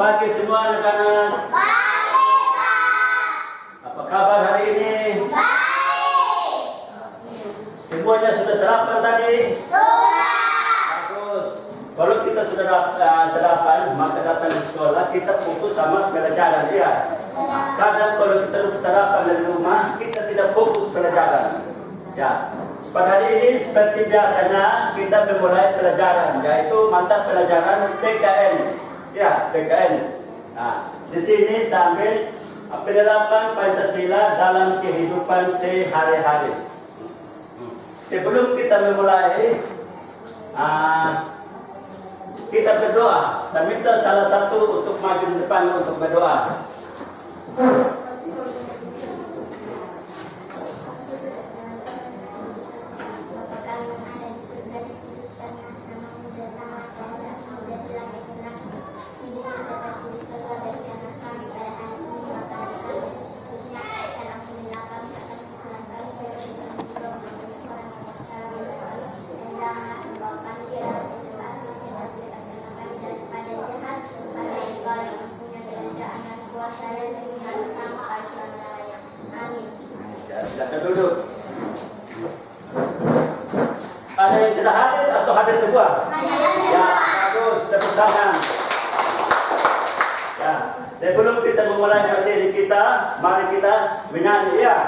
pagi semua anak-anak. Pagi, Pak. Apa kabar hari ini? Baik. Semuanya sudah sarapan tadi? Sudah. Bagus. Kalau kita sudah sarapan, maka datang di sekolah kita fokus sama pelajaran ya. Kadang kalau kita sarapan dari rumah, kita tidak fokus pelajaran. Ya. Pada hari ini seperti biasanya kita memulai pelajaran, yaitu mata pelajaran PKN. Ya, PKN. Nah, di sini sambil penerapan Pancasila dalam kehidupan sehari-hari. Sebelum kita memulai, kita berdoa. Saya minta salah satu untuk maju di depan untuk berdoa. Silakan duduk. Ada yang tidak hadir atau hadir semua? Ya, bagus, tepuk tangan. Ya, sebelum kita memulai materi kita, mari kita menyanyi ya.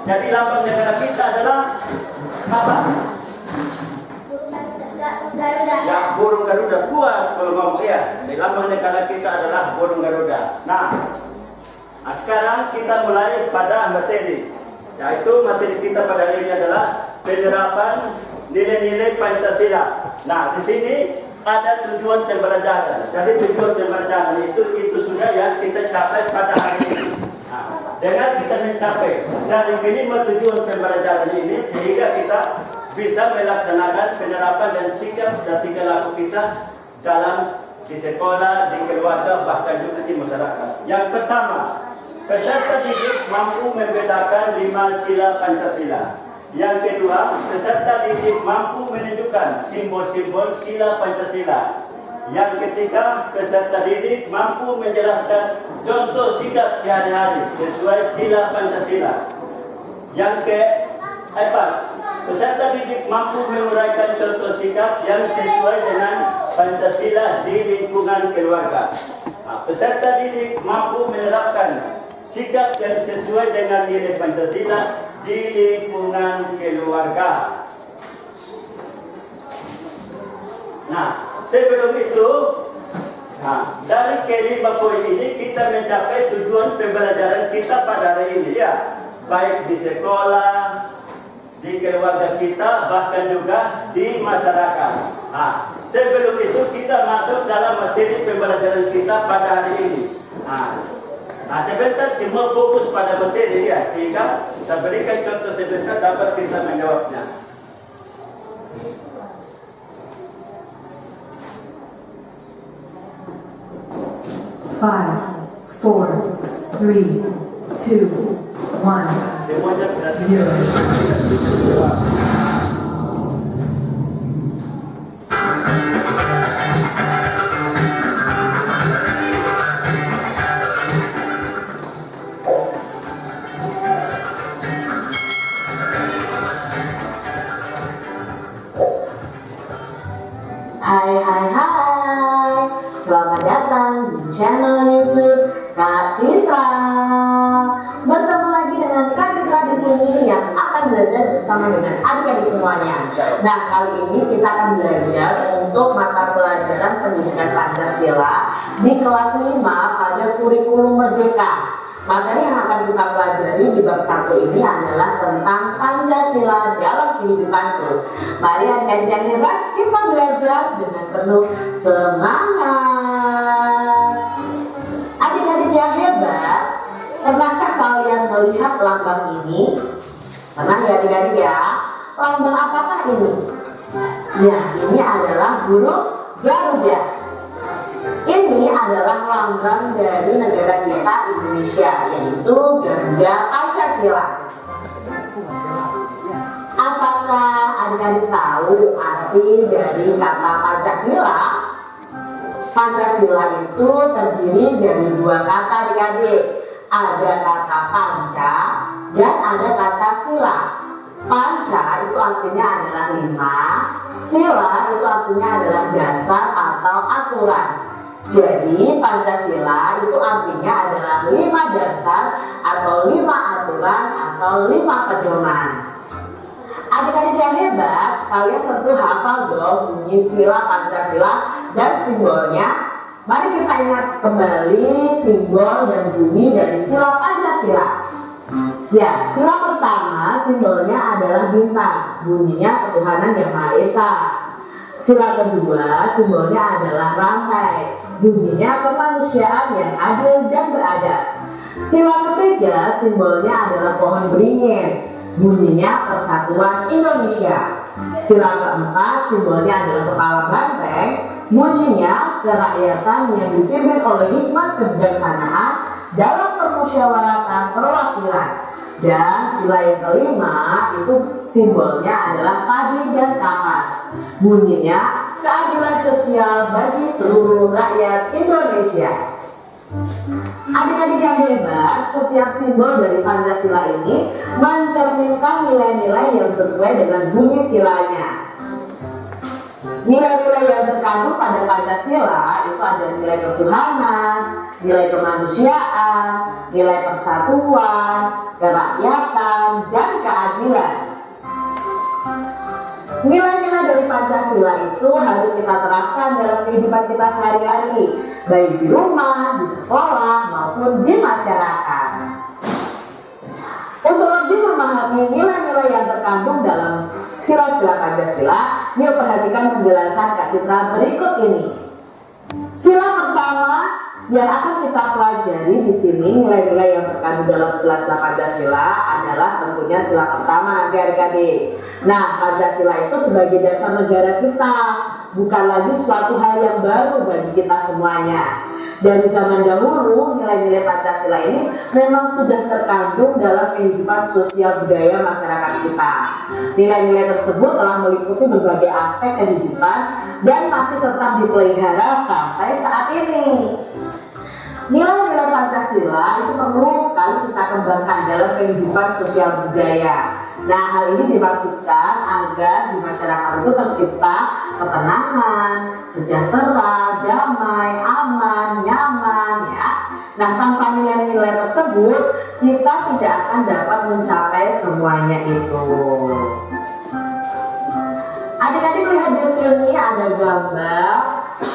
Jadi lambang negara kita adalah apa? Garuda. Ya, burung Garuda. Kuat kalau ngomong ya. Jadi lambang negara kita adalah burung Garuda. Nah, sekarang kita mulai pada materi. Yaitu materi kita pada hari ini adalah penerapan nilai-nilai Pancasila. Nah, di sini ada tujuan pembelajaran. Jadi tujuan pembelajaran itu sudah yang kita capai pada hari ini. Dengan kita mencapai dari minimal tujuan pembelajaran ini, sehingga kita bisa melaksanakan penerapan dan sikap dan tingkah laku kita dalam di sekolah, di keluarga, bahkan juga di masyarakat. Yang pertama, peserta didik mampu membedakan 5 sila Pancasila. Yang kedua, peserta didik mampu menunjukkan simbol-simbol sila Pancasila. Yang ketiga, peserta didik mampu menjelaskan contoh sikap sehari-hari sesuai sila Pancasila. Yang keempat, peserta didik mampu menguraikan contoh sikap yang sesuai dengan Pancasila di lingkungan keluarga. Peserta didik mampu menerapkan sikap yang sesuai dengan nilai Pancasila di lingkungan keluarga. Nah, sebelum itu, dari kelima poin ini kita mencapai tujuan pembelajaran kita pada hari ini, ya, baik di sekolah, di keluarga kita, bahkan juga di masyarakat. Sebelum itu kita masuk dalam materi pembelajaran kita pada hari ini. Sebentar semua fokus pada materi, ya, sehingga saya berikan contoh sebentar dapat kita menjawabnya. Five, four, three, two, one, Semuanya berarti zero. Hai, selamat datang di channel YouTube Kak Citra. Bertemu lagi dengan Kak Citra di sini yang akan belajar bersama dengan adik-adik semuanya. Nah, kali ini kita akan belajar untuk mata pelajaran pendidikan Pancasila di kelas 5 pada kurikulum Merdeka. Materi yang akan kita pelajari di bab 1 ini adalah tentang Pancasila dalam kehidupanku. Mari adik-adik yang hebat, kita belajar dengan penuh semangat. Adik-adik yang hebat, pernahkah kalian melihat lambang ini? Pernah ya adik-adik ya? Lambang apakah ini? Ya, ini adalah burung Garuda. Ini adalah lambang dari negara kita Indonesia, yaitu Garuda Pancasila. Apakah adik-adik tahu arti dari kata Pancasila? Pancasila itu terdiri dari 2 kata adik-adik. Ada kata panca dan ada kata sila. Panca itu artinya adalah 5, sila itu artinya adalah dasar atau aturan. Jadi Pancasila itu artinya adalah 5 dasar atau 5 aturan atau 5 pedoman. Adik-adik yang hebat, kalian tentu hafal dong bunyi sila Pancasila dan simbolnya. Mari kita ingat kembali simbol dan bunyi dari sila Pancasila. Ya, sila pertama simbolnya adalah bintang, bunyinya ketuhanan yang Maha Esa. Sila kedua simbolnya adalah rantai, bunyinya kemanusiaan yang adil dan beradab. Sila ketiga simbolnya adalah pohon beringin, bunyinya persatuan Indonesia. Sila keempat simbolnya adalah kepala banteng, bunyinya kerakyatan yang dipimpin oleh hikmat kebijaksanaan dalam permusyawaratan perwakilan. Dan sila yang kelima itu simbolnya adalah padi dan kapas, bunyinya keadilan sosial bagi seluruh rakyat Indonesia. Adik-adik yang hebat, setiap simbol dari Pancasila ini mencerminkan nilai-nilai yang sesuai dengan bunyi silanya. Nilai-nilai yang terkandung pada Pancasila itu ada nilai ketuhanan, nilai kemanusiaan, nilai persatuan, kerakyatan, dan keadilan. Nilai-nilai dari Pancasila itu harus kita terapkan dalam kehidupan kita sehari-hari, baik di rumah, di sekolah, maupun di masyarakat. Untuk lebih memahami nilai-nilai yang terkandung dalam sila-sila Pancasila, yuk perhatikan penjelasan Kak Citra berikut ini. Sila pertama yang akan kita pelajari di sini, nilai-nilai yang terkandung dalam sila-sila Pancasila adalah tentunya sila pertama nanti adik-adik. Nah, Pancasila itu sebagai dasar negara kita. bukan lagi suatu hal yang baru bagi kita semuanya. Dari zaman dahulu, nilai-nilai Pancasila ini memang sudah terkandung dalam kehidupan sosial budaya masyarakat kita. Nilai-nilai tersebut telah meliputi berbagai aspek kehidupan dan masih tetap dipelihara sampai saat ini. Nilai-nilai Pancasila itu perlu sekali kita kembangkan dalam kehidupan sosial budaya. Nah, hal ini dimaksudkan agar di masyarakat itu tercipta ketenangan, sejahtera, damai, aman, nyaman, ya. Nah, tanpa nilai-nilai tersebut, kita tidak akan dapat mencapai semuanya itu. Adik-adik lihat di sini ada gambar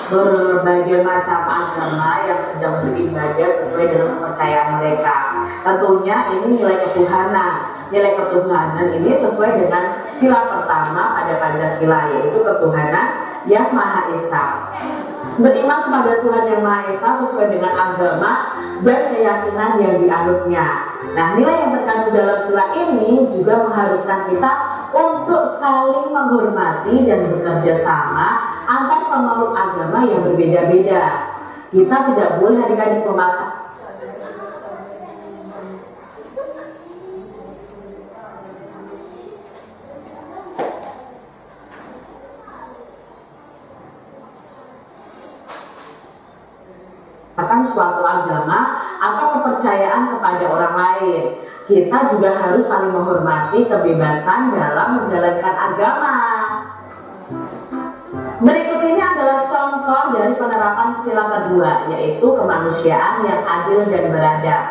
berbagai macam agama yang sedang beribadah sesuai dengan kepercayaan mereka. Tentunya ini nilai ketuhanan. Nilai ketuhanan ini sesuai dengan sila pertama pada Pancasila, yaitu ketuhanan yang Maha Esa. Beriman kepada Tuhan yang Maha Esa sesuai dengan agama dan keyakinan yang dianutnya. Nah, nilai yang terkandung dalam sila ini juga mengharuskan kita untuk saling menghormati dan bekerja sama antar pemeluk agama yang berbeda-beda. Kita tidak boleh adik-adik memaksa suatu agama atau kepercayaan kepada orang lain. Kita juga harus saling menghormati kebebasan dalam menjalankan agama. Berikut ini adalah contoh dari penerapan sila kedua, yaitu kemanusiaan yang adil dan beradab.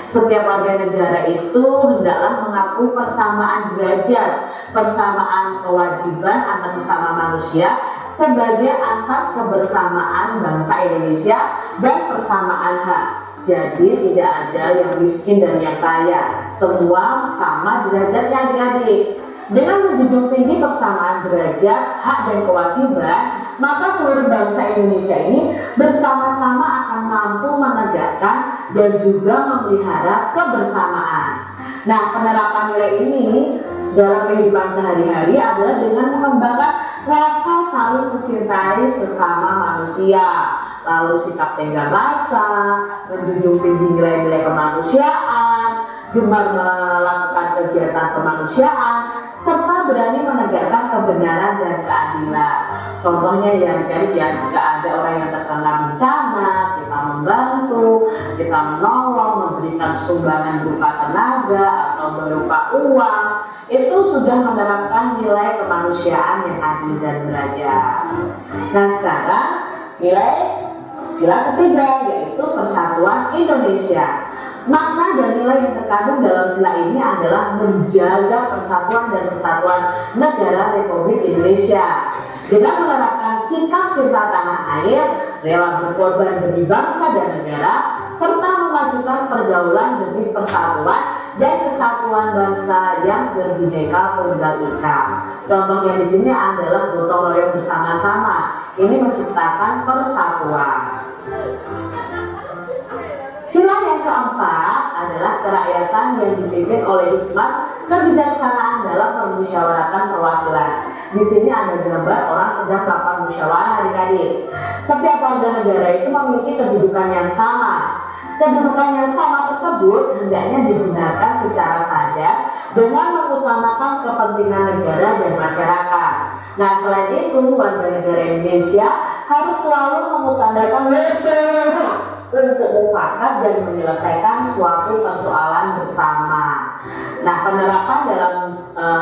Setiap warga negara itu hendaklah mengakui persamaan derajat, persamaan kewajiban antar sesama manusia sebagai asas kebersamaan bangsa Indonesia dan persamaan hak. Jadi tidak ada yang miskin dan yang kaya, semua sama derajatnya adik-adik. Dengan menjunjung tinggi persamaan derajat, hak dan kewajiban, maka seluruh bangsa Indonesia ini bersama-sama akan mampu menegakkan dan juga memelihara kebersamaan. Nah, penerapan nilai ini dalam kehidupan sehari-hari adalah dengan mengembangkan rasa saling mencintai sesama manusia, lalu sikap tenggang rasa, menjunjung tinggi nilai-nilai kemanusiaan, gemar melakukan kegiatan kemanusiaan, serta berani menegakkan kebenaran dan keadilan. Contohnya ya, jika ada orang yang terkena bencana, kita membantu, kita menolong, memberikan sumbangan berupa tenaga atau berupa uang. Itu sudah menerapkan nilai kemanusiaan yang adil dan beradab. Nah, sekarang nilai sila ketiga, yaitu persatuan Indonesia. Makna dan nilai yang terkandung dalam sila ini adalah menjaga persatuan dan kesatuan negara Republik Indonesia dengan menerapkan sikap cinta tanah air, rela berkorban demi bangsa dan negara, serta memajukan pergaulan demi persatuan dan kesatuan bangsa yang berbhinneka tunggal ika. Contohnya di sini adalah gotong royong bersama-sama. Ini menciptakan persatuan. Sila yang keempat adalah kerakyatan yang dipimpin oleh hikmat kebijaksanaan dalam permusyawaratan perwakilan. Di sini ada gambar orang sedang melakukan musyawarah adik-adik. Setiap warga negara itu memiliki kedudukan yang sama. Kedudukan yang sama tersebut hendaknya digunakan secara sadar dengan mengutamakan kepentingan negara dan masyarakat. Nah, selain itu, warga negara Indonesia harus selalu mengutamakan untuk mufakat dan menyelesaikan suatu persoalan bersama. Nah, penerapan dalam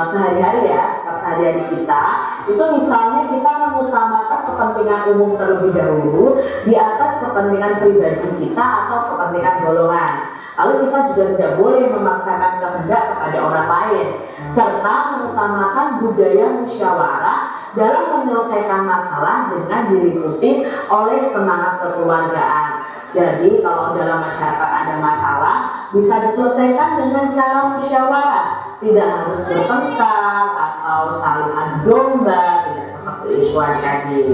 sehari-hari ya, sehari-hari kita itu misalnya kita mengutamakan kepentingan umum terlebih dahulu di atas kepentingan pribadi kita atau kepentingan golongan. Lalu kita juga tidak boleh memaksakan kehendak kepada orang lain, serta mengutamakan budaya musyawarah dalam menyelesaikan masalah dengan diliputi oleh semangat kekeluargaan. Jadi kalau dalam masyarakat ada masalah bisa diselesaikan dengan cara musyawarah, tidak harus bertengkar atau saling adu domba, tidak seperti itu adik-adik.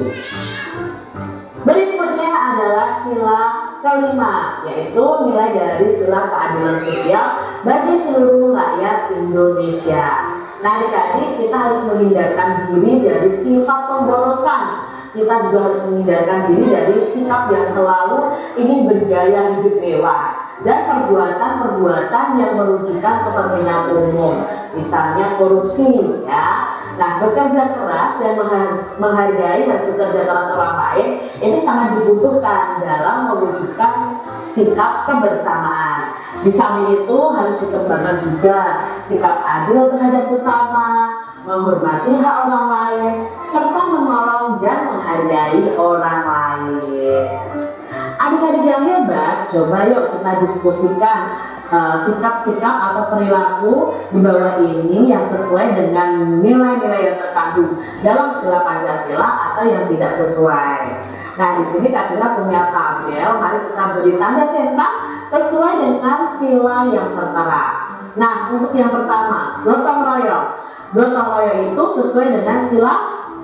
Berikutnya adalah sila kelima, yaitu nilai dari sila keadilan sosial bagi seluruh rakyat Indonesia. Nah adik-adik, kita harus menghindarkan diri dari sifat pemborosan, kita juga harus menghindarkan diri dari sikap yang selalu ingin bergaya hidup mewah dan perbuatan-perbuatan yang merugikan kepentingan umum, misalnya korupsi, ya. Nah, bekerja keras dan menghargai hasil kerja keras orang lain itu sangat dibutuhkan dalam mewujudkan sikap kebersamaan. Di samping itu harus dikembangkan juga sikap adil terhadap sesama, menghormati hak orang lain, serta menolong dan menghargai orang lain. Adik-adik yang hebat, coba yuk kita diskusikan sikap-sikap atau perilaku di bawah ini yang sesuai dengan nilai-nilai yang terkandung dalam sila Pancasila atau yang tidak sesuai. Nah, di sini Kak Cinta punya tabel, mari kita beri tanda centang sesuai dengan sila yang tertera. Nah, untuk yang pertama, gotong royong. Gotong royong itu sesuai dengan sila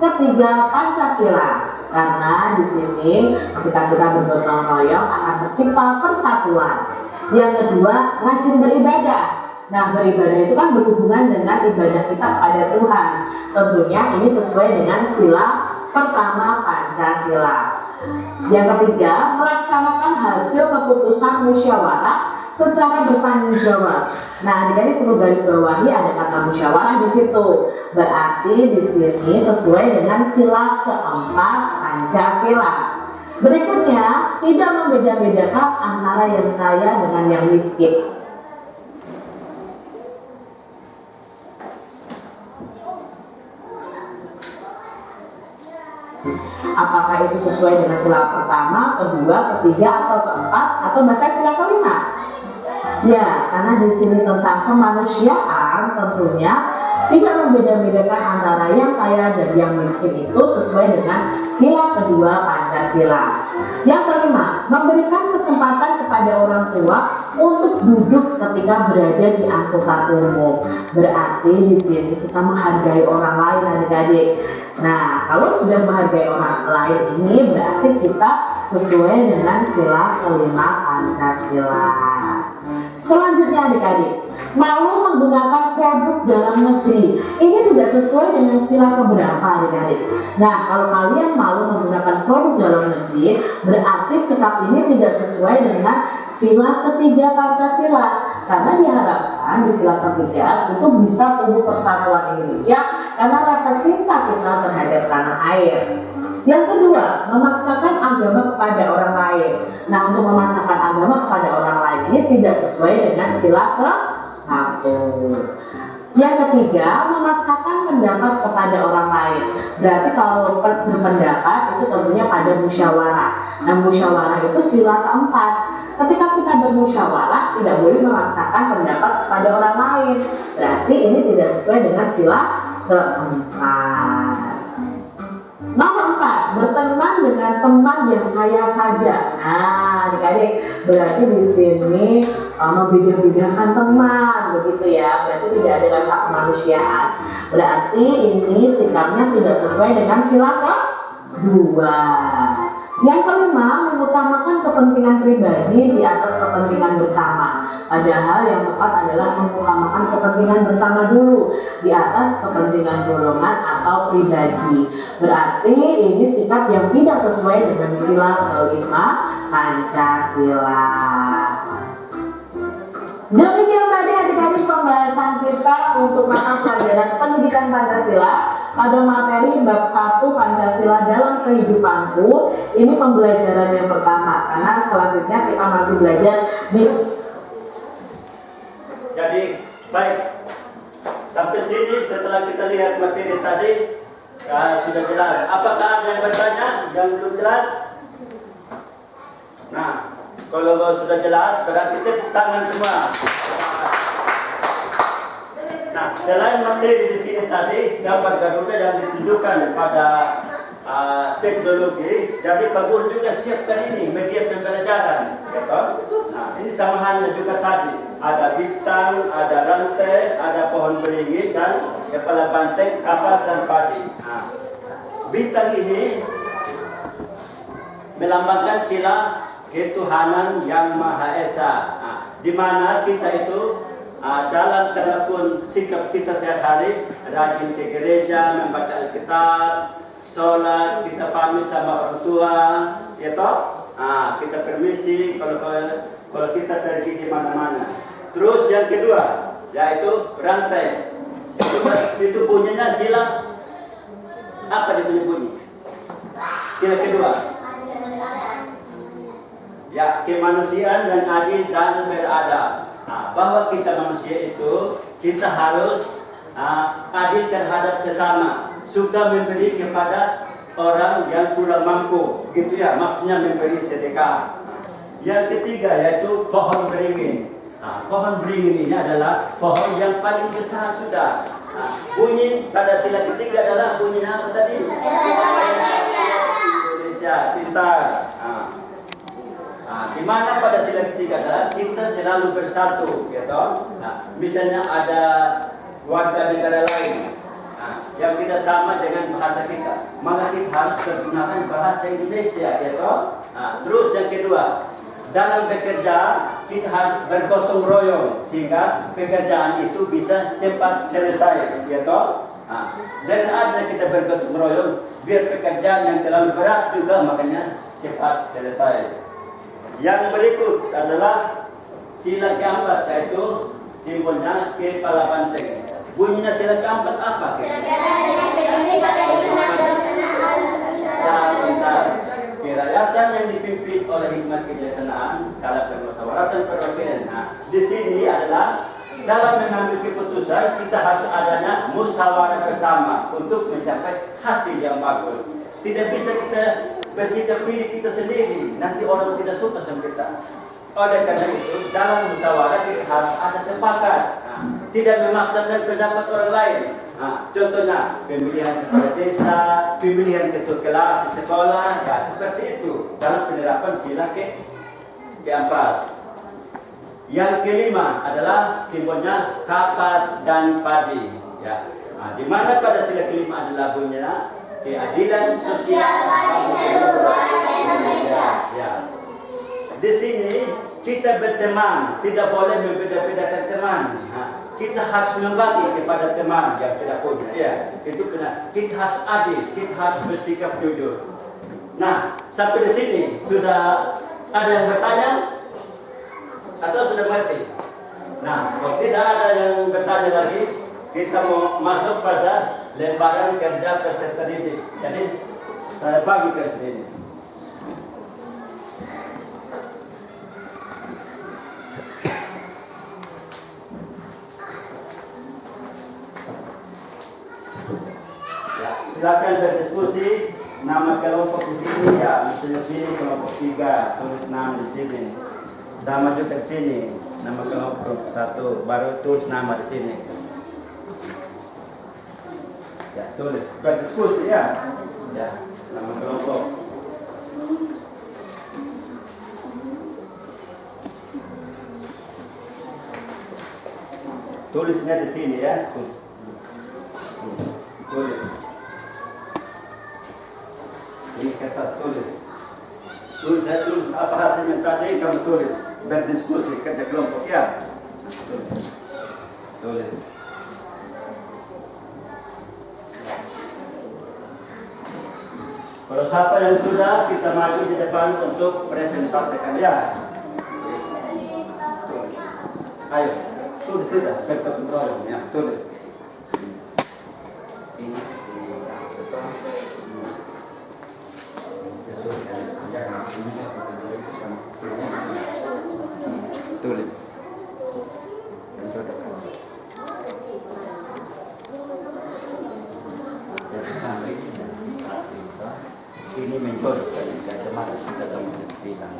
ketiga Pancasila. Karena di sini ketika kita bergotong royong akan tercipta persatuan. Yang kedua, rajin beribadah. Nah, beribadah itu kan berhubungan dengan ibadah kita kepada Tuhan. Tentunya ini sesuai dengan sila pertama Pancasila. Yang ketiga, melaksanakan hasil keputusan musyawarah secara bertanggung jawab. Nah, adik-adik perlu garis bawahi ada kata musyawarah di situ. Berarti di sini sesuai dengan sila keempat Pancasila. Berikutnya, tidak membeda-bedakan antara yang kaya dengan yang miskin. Apakah itu sesuai dengan sila pertama, kedua, ketiga, atau keempat, atau bahkan sila kelima? Ya, karena di sini tentang kemanusiaan tentunya tidak membeda-bedakan antara yang kaya dan yang miskin itu sesuai dengan sila kedua Pancasila. Yang kelima, memberikan kesempatan kepada orang tua untuk duduk ketika berada di angkutan umum. Berarti di sini kita menghargai orang lain, adik-adik. Nah, kalau sudah menghargai orang lain ini berarti kita sesuai dengan sila kelima Pancasila. Selanjutnya adik-adik, mau menggunakan produk dalam negeri. Ini tidak sesuai dengan sila keberapa adik-adik. Nah, kalau kalian mau menggunakan produk dalam negeri, berarti sikap ini tidak sesuai dengan sila ketiga Pancasila. Karena diharapkan di sila ketiga itu bisa tumbuh persatuan Indonesia karena rasa cinta kita terhadap tanah air. Yang kedua, memaksakan agama kepada orang lain. Nah, untuk memaksakan agama kepada orang lain ini tidak sesuai dengan sila ke-1. Yang ketiga, memaksakan pendapat kepada orang lain. Berarti kalau berpendapat itu tentunya pada musyawarah. Nah, musyawarah itu sila keempat. Ketika kita bermusyawarah tidak boleh memaksakan pendapat kepada orang lain. Berarti ini tidak sesuai dengan sila keempat. Nomor 4, berteman dengan teman yang kaya saja. Nah, adik-adik, berarti di sini membeda-bedakan teman, begitu ya. Berarti tidak ada rasa kemanusiaan. Berarti ini sikapnya tidak sesuai dengan sila ke-2. Yang kelima, mengutamakan kepentingan pribadi di atas kepentingan bersama. Padahal yang tepat adalah mengutamakan kepentingan bersama dulu di atas kepentingan golongan atau pribadi. Berarti ini sikap yang tidak sesuai dengan sila kelima Pancasila. Demikian tadi adik-adik pembahasan kita untuk mata pelajaran pendidikan Pancasila pada materi bab 1 Pancasila dalam kehidupanku. Ini pembelajaran yang pertama, karena selanjutnya kita masih belajar di. Jadi baik, sampai sini setelah kita lihat materi tadi sudah jelas. Apakah ada yang bertanya yang belum jelas? Nah, kalau sudah jelas berarti tepuk tangan semua. Nah, selain materi di sini tadi gambar Garuda yang ditunjukkan pada teknologi, jadi bagus juga siapkan ini media pembelajaran, gitu. Nah, ini sama halnya juga tadi. Ada bintang, ada rantai, ada pohon beringin dan kepala banteng, kapal dan padi. Nah, bintang ini melambangkan sila ketuhanan yang Maha Esa. Nah, di mana kita itu dalam terapun sikap kita sehari-hari, rajin ke gereja, membaca Alkitab, sholat, kita pamit sama orang tua, ya toh? Kita permisi kalau kita pergi di mana-mana. Terus yang kedua, yaitu rantai. Itu bunyinya sila. Apa dia punya bunyi? Sila kedua. Ya, kemanusiaan yang adil dan beradab. Bahwa kita manusia itu, kita harus adil terhadap sesama. Suka memberi kepada orang yang kurang mampu, gitu ya, maksudnya memberi sedekah. Yang ketiga yaitu pohon beringin. Pohon beringin ini adalah pohon yang paling besar sudah. Bunyi pada sila ketiga adalah bunyinya apa tadi? Indonesia, pintar. Di mana pada sila ketiga adalah kita selalu bersatu, gitu. Misalnya ada warga negara lain yang tidak sama dengan bahasa kita, maka kita harus menggunakan bahasa Indonesia, gitu. Terus yang kedua, dalam bekerja kita harus bergotong royong sehingga pekerjaan itu bisa cepat selesai, gitu. Dan ada kita bergotong royong biar pekerjaan yang terlalu berat juga makanya cepat selesai. Yang berikut adalah sila keempat, yaitu simbolnya kepala banteng. Bunyinya sila keempat apa? Kerakyatan yang dipimpin oleh hikmat kebijaksanaan dalam permusyawaratan perwakilan. Di sini adalah dalam mengambil keputusan kita harus adanya musyawarah bersama untuk mencapai hasil yang bagus. Tidak bisa kita bersikap pilih kita sendiri, nanti orang tidak suka sama kita. Oleh karena itu, dalam musyawarah kita harus ada sepakat, tidak memaksakan pendapat orang lain. Contohnya pemilihan kepala desa, pemilihan ketua kelas di sekolah, ya seperti itu dalam penerapan sila keempat. Yang kelima adalah simbolnya kapas dan padi. Ya, di mana pada sila kelima adalah bunyinya keadilan sosial bagi seluruh rakyat Indonesia. Ya. Di sini kita berteman, tidak boleh membeda-bedakan teman. Kita harus membagi kepada teman yang tidak punya. Ya, itu benar. Kita harus adil, kita harus bersikap jujur. Nah, sampai di sini sudah ada yang bertanya atau sudah mengerti? Nah, kalau tidak ada yang bertanya lagi, kita mau masuk pada lembaran kerja peserta didik. Jadi saya bagi ke sini. Ya, silakan berdiskusi. Nama kelompok di sini ya, misalnya sini kelompok 3, tulis nama di sini. Sama juga di sini, nama kelompok 1, baru tulis nama di sini. Ya, tulis. Berdiskusi ya. Ya, nama kelompok. Tulisnya di sini ya. Tulis. Ini kata tulis. Tulis apa hasilnya tadi kamu tulis. Berdiskusi kerja kelompok ya. Tulis. Kalau siapa yang sudah, kita maju di depan untuk presentasikan ya. Ayo, tulis sudah, tertentu ya, tulis. Ini tulis. Ini mentor kacamata kita teman bilang.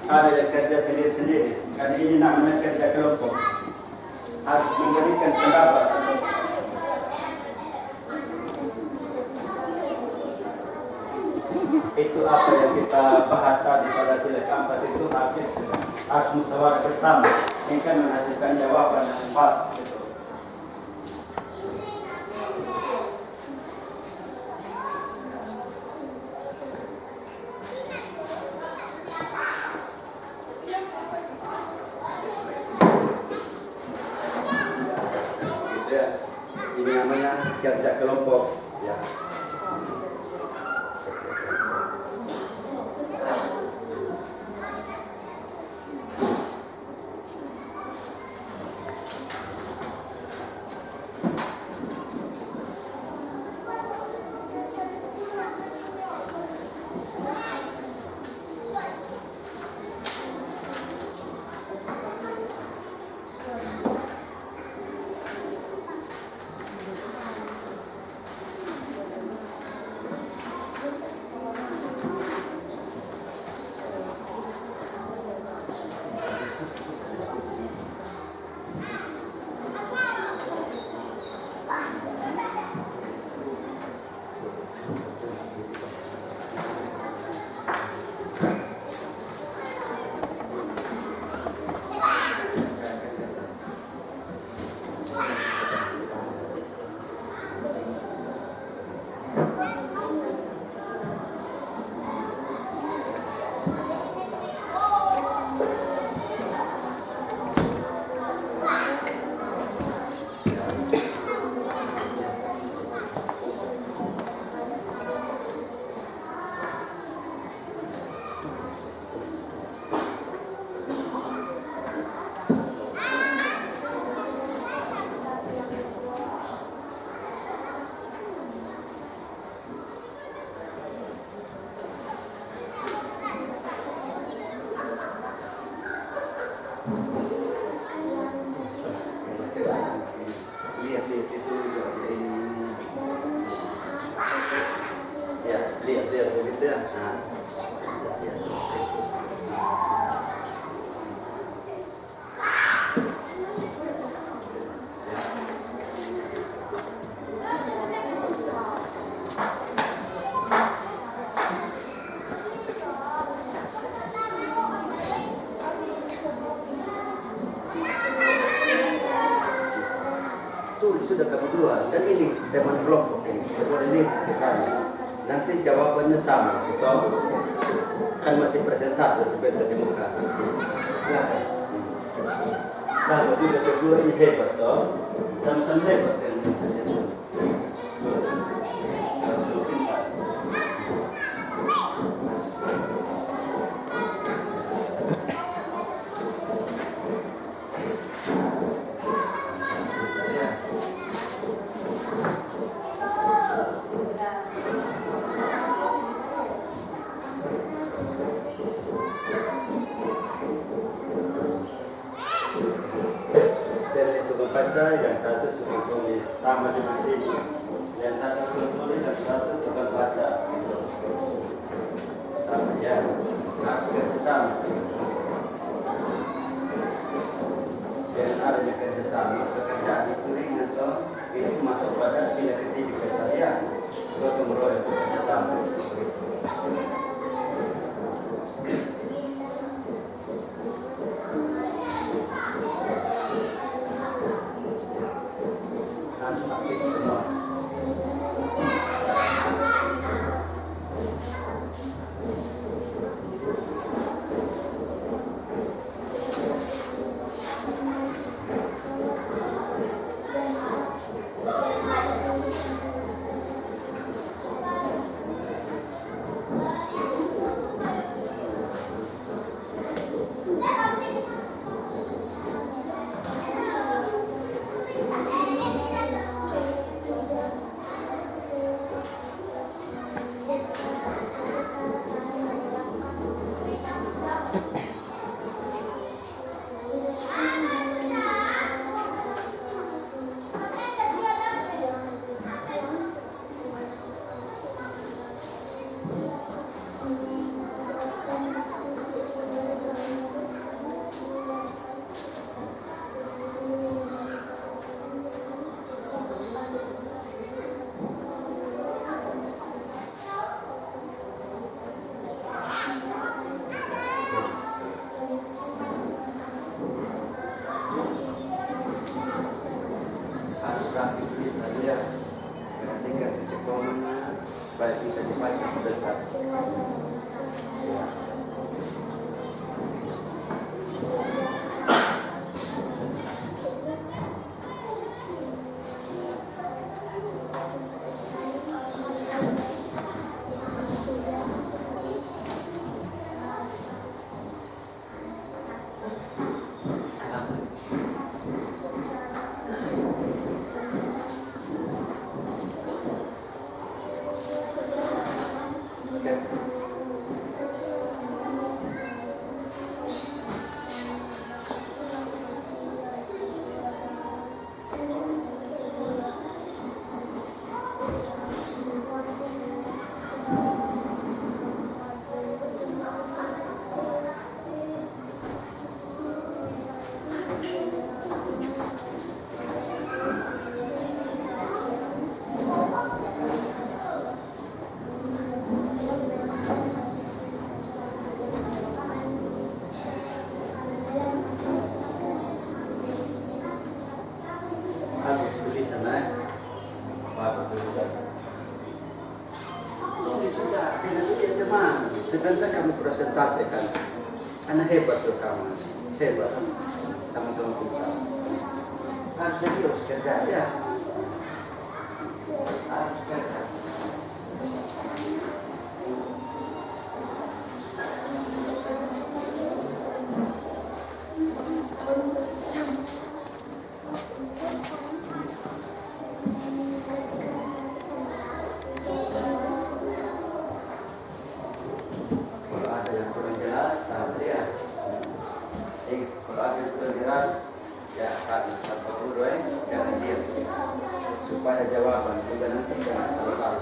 ada yang kerja sendiri-sendiri. Karena ini namanya kerja kelompok. Harus memberikan pendapat. Itu apa yang kita bahas tadi pada sila keempat itu harus musyawarah bersama. Ini kan menghasilkan jawaban yang pas. Ini namanya kerja kelompok. Ya. Lihat begitu ya. Sudah kamu duluan, dan ini teman kelompok ini, ini nanti jawabannya sama, betul? Kan masih presentasi sebentar demokrasi. Nah, sudah berdua ini hebat, toh? Sama-sama hebat kan? rekaman. Sebat sama-sama kita. Harus serius kerja ya. Harus kerja. Kalau ada yang kurang jelas, tahan ya. Kalau ada yang kurang jelas, ya harus satu dulu jangan diam. Supaya jawaban juga nanti jangan salah.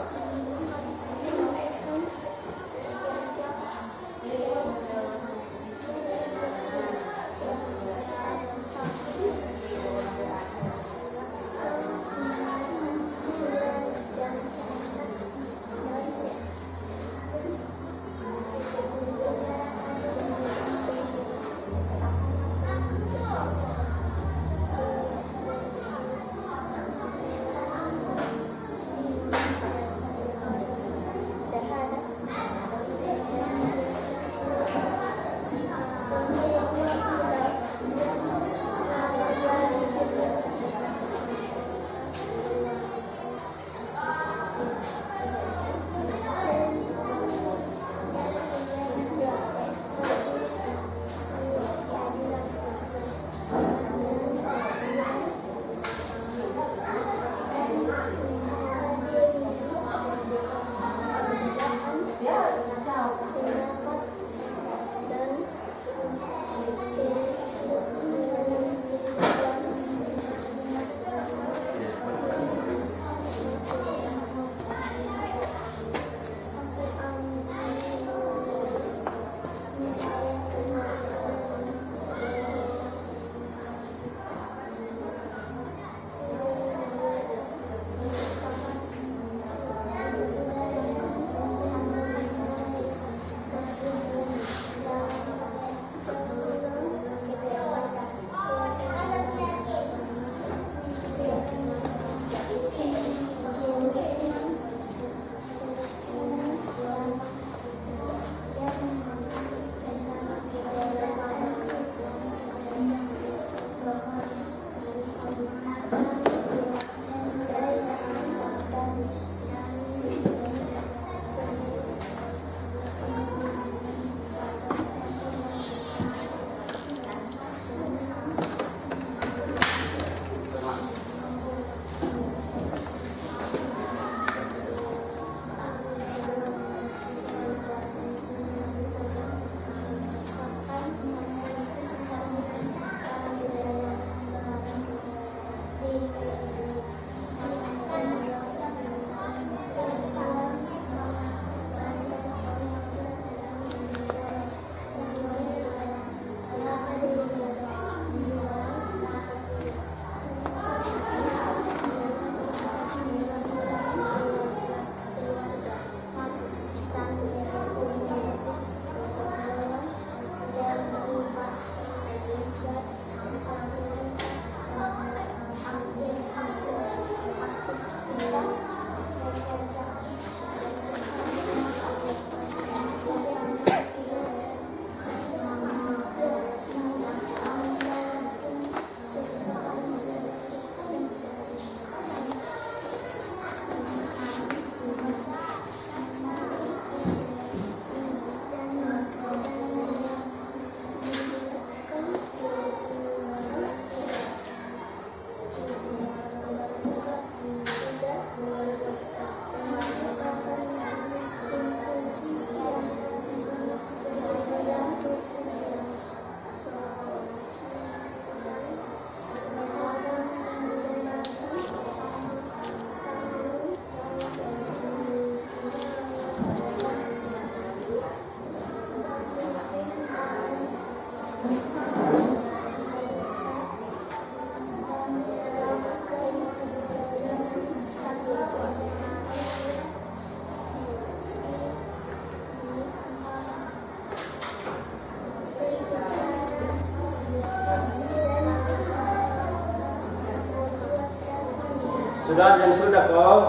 Sudah yang sudah kok?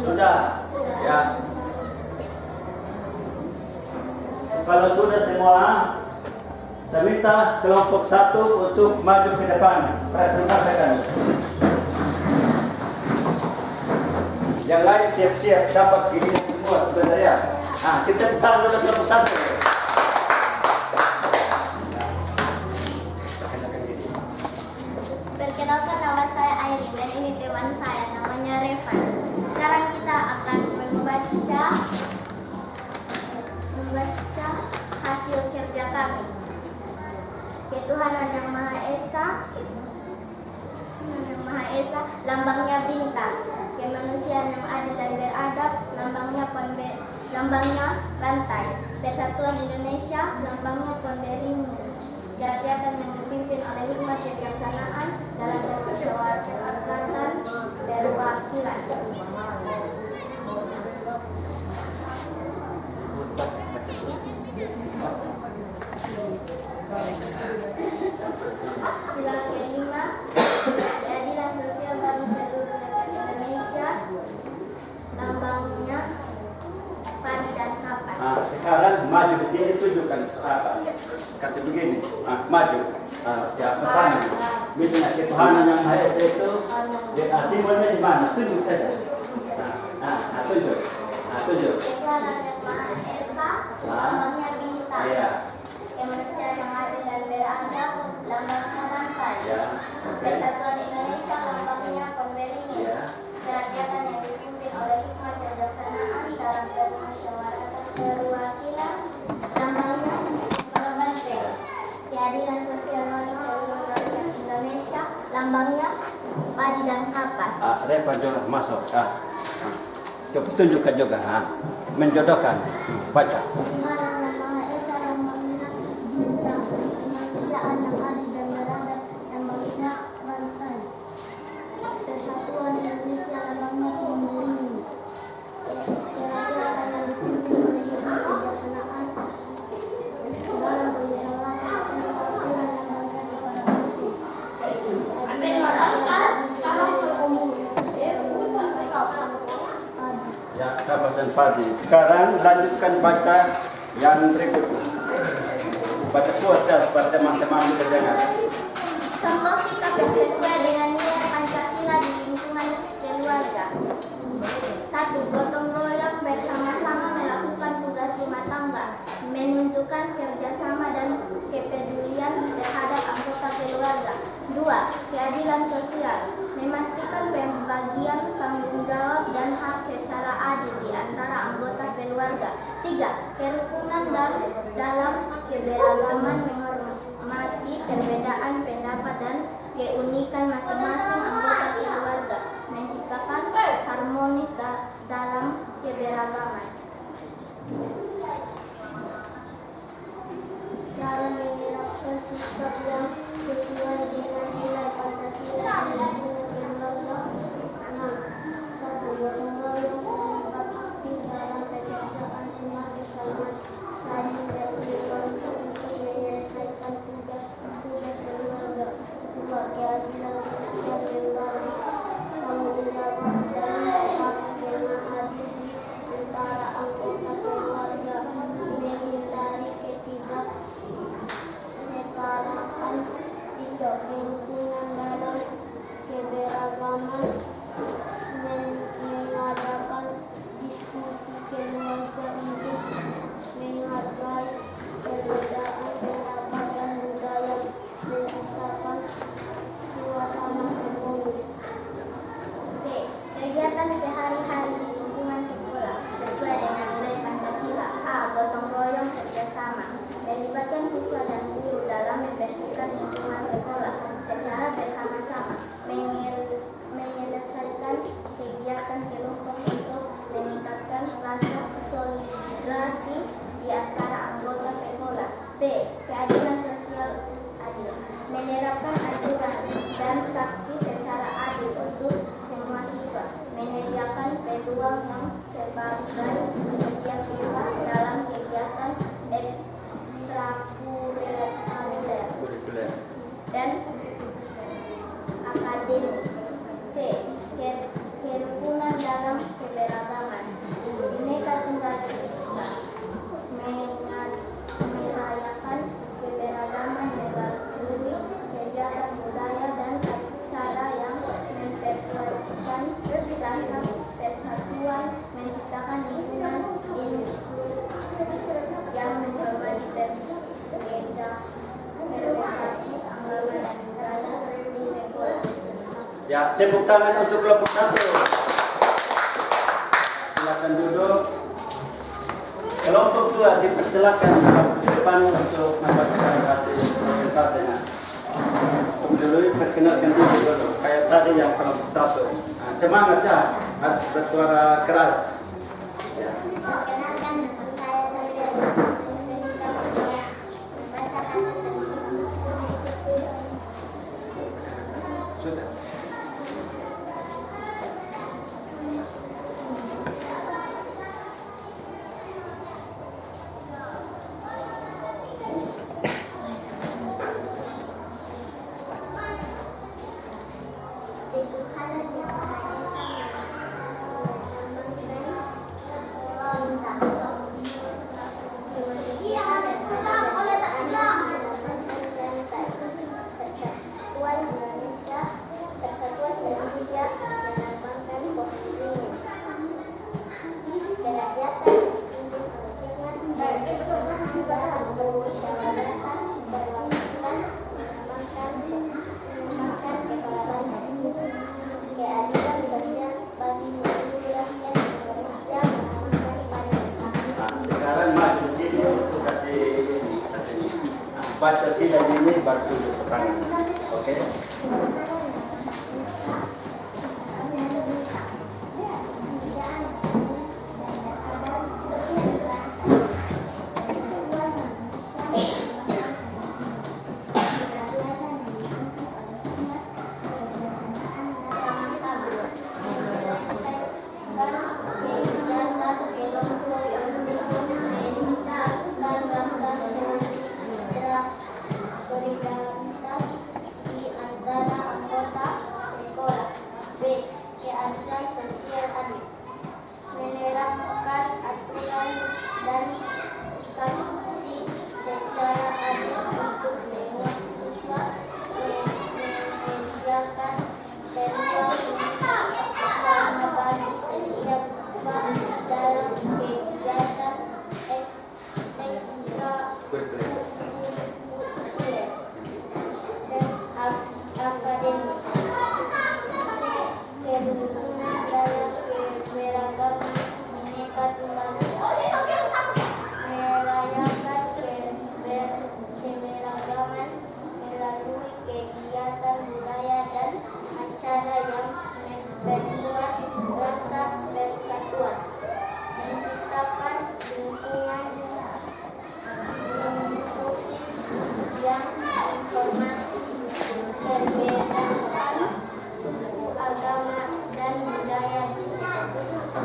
Sudah. Ya. Kalau sudah semua, minta kelompok 1 untuk maju ke depan. Presentasi kami. Yang lain siap-siap dapat gini semua sebenarnya. Nah, kita tahu dulu kelompok 1. Perkenalkan, nama saya Airin dan ini teman saya namanya Revan. Sekarang kita akan membaca hasil kerja kami. Ketuhanan yang Maha Esa, lambangnya bintang. Kemanusiaan yang adil dan beradab, lambangnya rantai. Persatuan Indonesia, lambangnya pohon beringin. Kerakyatan yang dipimpin oleh hikmat kebijaksanaan dalam bermusyawarah berwakilan. Sila kelima, keadilan sosial bagi seluruh rakyat Indonesia, lambangnya padi dan kapas. Sekarang maju di sini tunjukkan apa? Kasih begini, maju. Ya pesan. Misalnya ketuhanan yang Maha Esa itu, simbolnya di mana? Tunjuk saja. Tunjuk. Ketuhanan yang Maha Esa, lambangnya bintang. Iya. Kemanusiaan yang adil dan beradab, lambangnya rantai. Ya. Persatuan Indonesia, lambangnya pohon beringin. Ya. Kerakyatan yang dipimpin oleh hikmat kebijaksanaan dalam bermusyawarah berwakilan, lambangnya kepala banteng. Keadilan sosial bagi seluruh rakyat Indonesia, lambangnya padi dan kapas. Repa juga masuk. Coba tunjukkan juga. Menjodohkan. Baca. Ketuhanan yang Maha Esa, lambangnya bintang. Kemanusiaan yang adil dan beradab, lambangnya rantai. Persatuan Indonesia, lambangnya pohon beringin. Kerakyatan yang dipimpin oleh hikmat kebijaksanaan dalam bermusyawarah berwakilan, lambangnya kepala banteng. Ya, kapas dan padi. Sekarang lanjutkan baca yang berikutnya. Baca kuota supaya teman-teman mendengar. Contoh sikap yang sesuai dengan nilai Pancasila di lingkungan keluarga. 1. Gotong royong bersama-sama melakukan tugas rumah tangga, menunjukkan kerjasama dan kepedulian terhadap anggota keluarga. 2. Keadilan sosial, memastikan pembagian tanggung jawab dan hak secara adil di antara anggota keluarga. 3. Kerukunan dalam keberagaman, menghormati perbedaan pendapat dan keunikan masing-masing anggota keluarga, menciptakan harmonis dalam keberagaman. Cara menerapkan sikap yang sesuai dengan nilai Pancasila di lingkungan keluarga. 1. Gotong royong terlibat aktif dalam pekerjaan rumah bersama, saling berbantu untuk menyelesaikan tugas keluarga. 2. Keadilan sosial, membagi tanggung jawab dan hak dengan adil di antara anggota keluarga, menghindari ketidaksetaraan. 3. Kerukunan dalam keberagaman, mengadakan diskusi keluarga untuk menghargai perbedaan pendapat dan budaya, menciptakan suasana harmonis. C. Kegiatan sehari-hari di lingkungan sekolah sesuai dengan nilai Pancasila. A. Gotong royong kerjasama, melibatkan siswa dan guru dalam membersihkan lingkungan sekolah secara bersama-sama, menyelesaikan kegiatan kelompok untuk meningkatkan rasa solidarasi di antara anggota sekolah. B. Keadilan sosial adil, menerapkan aturan dan sanksi secara adil untuk semua siswa, menyediakan peluang yang sebagai setiap siswa dalam kegiatan ekstrakurikuler dan akademik. C. Kerukunan dalam keberagaman, Bhinneka Tunggal Ika, merayakan keberagaman Ya, tepuk tangan untuk kelompok 1. Silakan duduk. Kelompok 2 dipersilakan ke depan untuk membacakan hasil presentasinya. Dulu perkenalkan diri dulu, kayak tadi yang kelompok 1. Nah, semangat ya, harus bersuara keras. Ya. Perkenalkan, nama saya Nadia. Saya membaca hasil presentasi. Sudah. Baca sidang ini baru tunjuk tangan. Oke.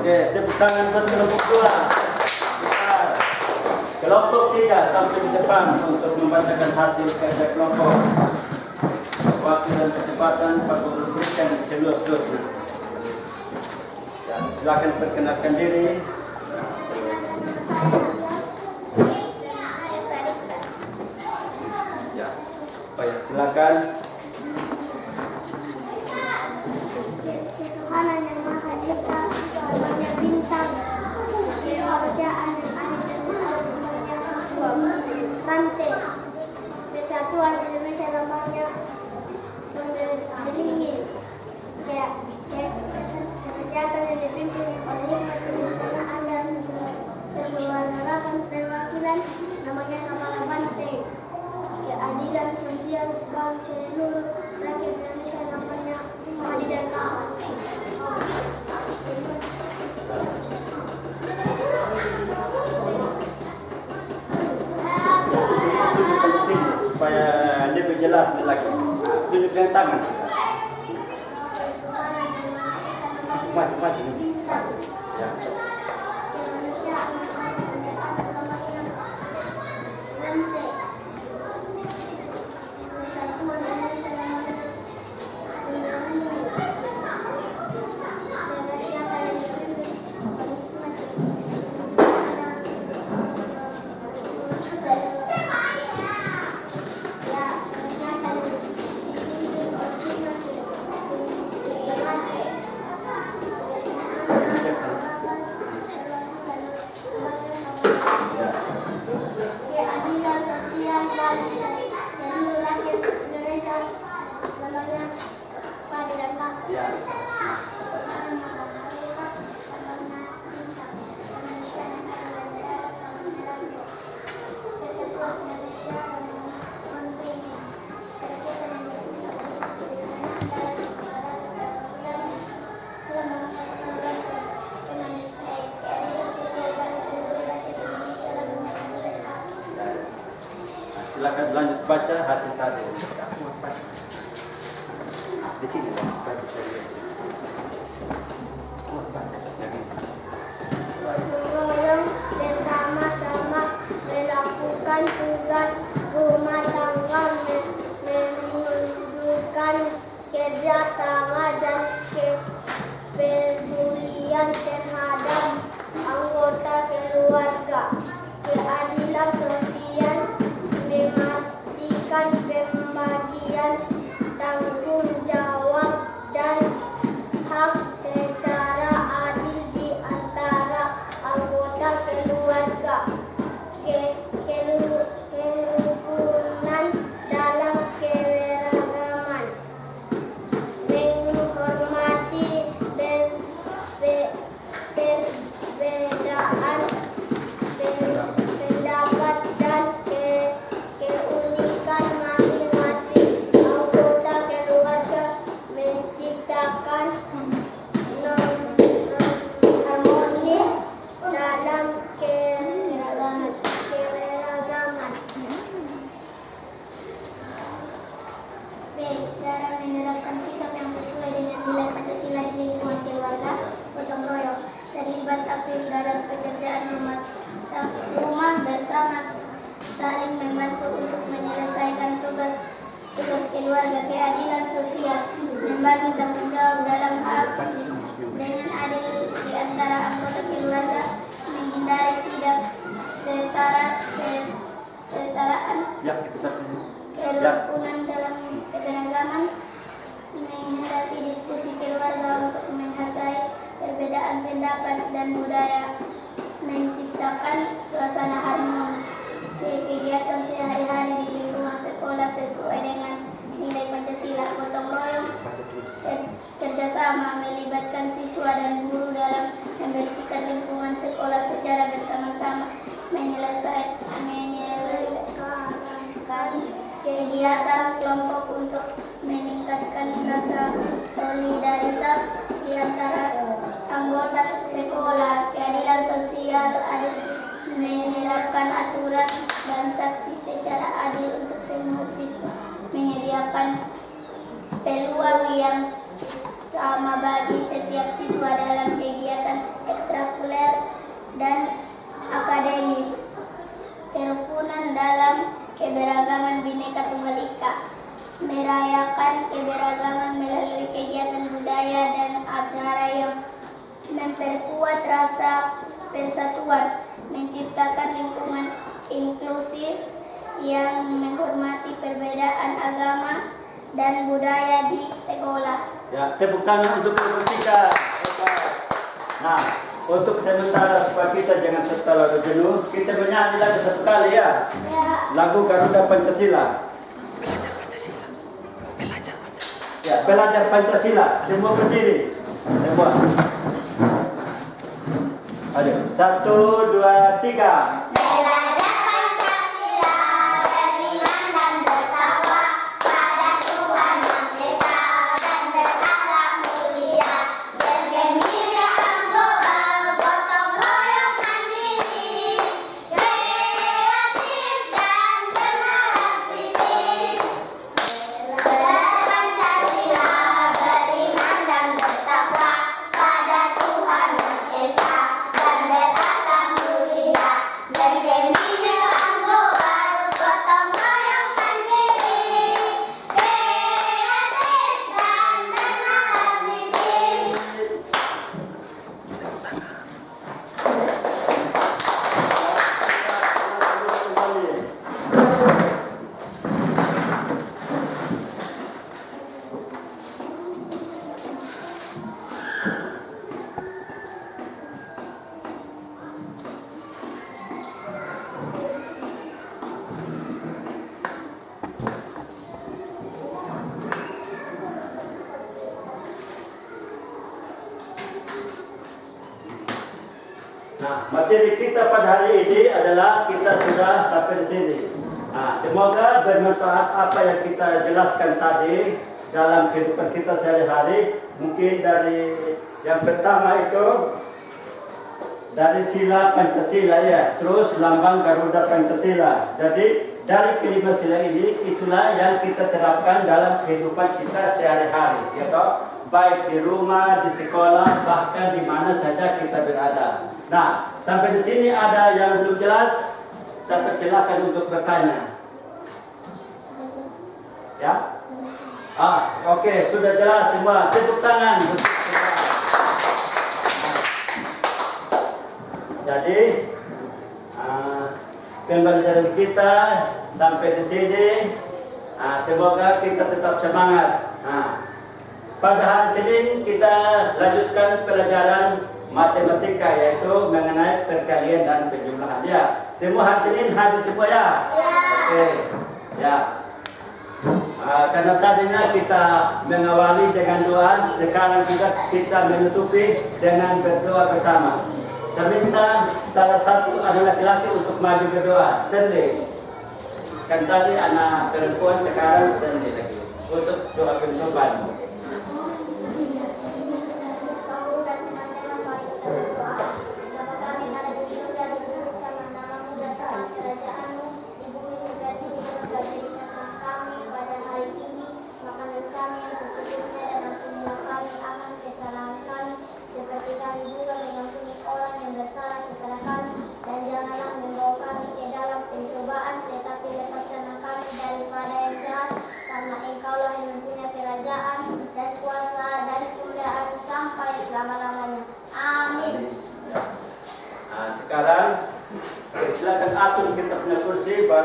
Oke, tepuk tangan buat kelompok 2. Kelompok 3 sampai di depan untuk membacakan hasil kerja kelompok. Waktu dan kecepatan Pak Guru berikan seluas-luasnya. Ya, silakan perkenalkan diri. Ya, baik, silakan. Tuhan yang Maha Esa, namanya bintang, kemanusiaan yang adil dan semuanya rantai, persatuan Indonesia namanya beringin, kejahatan yang dipimpin oleh hikmat kebijaksanaan dan kewarganegaraan perwakilan namanya nama Banteng, keadilan sosial bagi seluruh rakyat Indonesia namanya adil dan kasih. Supaya lebih jelas lagi. Duduk dengan tangan. Maju. Ya. lanjut baca hasil tadi. Di sini supaya bisa lihat. Gotong-royong bersama-sama melakukan tugas rumah tangga menunjukkan kerjasama dan kepedulian terhadap anggota keluarga. Keadilan sosial memastikan pembagian tanggung jawab dan hak secara adil di antara anggota keluarga. Kerukunan dalam keberagaman, menghormati perbedaan pendapat dan keunikan masing-masing anggota keluarga, menciptakan harmoni dalam keragaman. B. Cara menerapkan sikap yang sesuai dengan nilai Pancasila di lingkungan keluarga. Gotong royong terlibat aktif dalam pekerjaan rumah bersama, saling membantu untuk menyelesaikan tugas keluarga. Keadilan sosial membagi tanggung jawab dalam hal dengan adil di antara anggota keluarga, menghindari tidak setaraan, kerukunan dalam keberagaman, menghadapi diskusi keluarga untuk menghargai perbedaan pendapat dan budaya, menciptakan suasana harmoni. Kegiatan sehari-hari di lingkungan sekolah sesuai dengan nilai Pancasila. Gotong royong kerjasama melibatkan siswa dan guru dalam membersihkan lingkungan sekolah secara bersama-sama, menyelesaikan kegiatan kelompok untuk meningkatkan rasa solidaritas di antara anggota sekolah. Keadilan sosial adil menerapkan aturan dan sanksi secara adil untuk semua siswa, menyediakan peluang yang sama bagi setiap siswa dalam kegiatan ekstrakurikuler dan akademis. Kerukunan dalam keberagaman Bhinneka Tunggal Ika, merayakan keberagaman melalui kegiatan budaya dan acara yang memperkuat rasa persatuan, menciptakan lingkungan inklusif yang menghormati perbedaan agama dan budaya di sekolah. Ya, tepuk tangan untuk guru kita. Nah, untuk sementara supaya kita jangan terlalu jenuh, kita menyanyi lagi satu kali ya. Lagu Garuda Pancasila. Ya, belajar Pancasila. Semua berdiri. Semua. Ayo, 1, 2, 3. Nah, materi kita pada hari ini adalah kita sudah sampai di sini. Nah, semoga bermanfaat apa yang kita jelaskan tadi dalam kehidupan kita sehari-hari. Mungkin dari yang pertama itu dari sila Pancasila ya, terus lambang Garuda Pancasila. Jadi dari kelima sila ini, itulah yang kita terapkan dalam kehidupan kita sehari-hari, ya toh? Baik di rumah, di sekolah, bahkan di mana saja kita berada. Nah, sampai di sini ada yang belum jelas, saya persilakan untuk bertanya. Ya? Oke, sudah jelas semua. Tepuk tangan. Jadi, pembelajaran kita sampai di sini, semoga kita tetap semangat. Pada hari Senin kita lanjutkan pelajaran matematika, yaitu mengenai perkalian dan penjumlahan. Ya, semua hari Senin hadir semua ya? Oke, ya. Karena tadinya kita mengawali dengan doa, sekarang juga kita menutupi dengan berdoa bersama. Saya minta salah satu anak laki-laki untuk maju berdoa. Stanley. Kan tadi anak perempuan, sekarang Stanley lagi. Untuk doa penutupan.